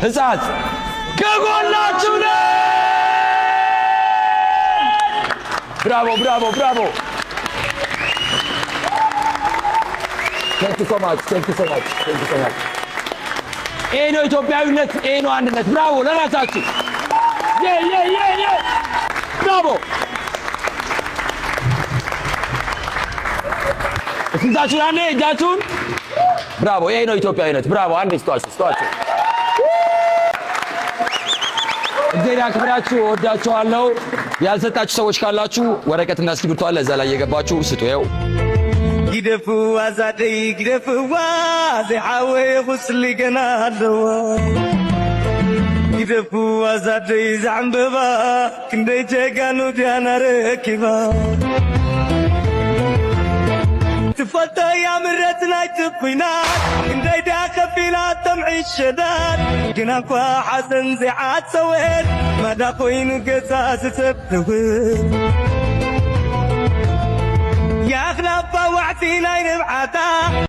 ሕፃት ከጎናችሁ ነን። ብራቮ ብራቮ ብራቮ። Thank you so much. Thank you so much. Thank you so much. ይሄ ነው ኢትዮጵያዊነት፣ ይሄ ነው አንድነት። ብራቮ ለራሳችሁ። ብራቮ። እጃችሁን አንዴ እጃችሁን። ብራቮ። ይሄ ነው ኢትዮጵያዊነት። ብራቮ። አንዴ ስጧችሁ። እግዚአብሔር ያክብራችሁ። ወዳችኋለሁ። ያልሰጣችሁ ሰዎች ካላችሁ ወረቀትና እስክሪብቶ አለ፣ እዛ ላይ እየገባችሁ ስጡ። ይኸው يدفوا أزادي يدفوا زحاوي غسلي قنالوا يدفوا أزادي زعنببا كندي تيقانو ديانا ركبا تفلتا يا مرتنا يتبينات كندي داخل فينا تمعي الشداد جناكوا حسن زعات سوين ما داخوينو قساس تبتوين يا أخلافا وعتينا ينبعاتا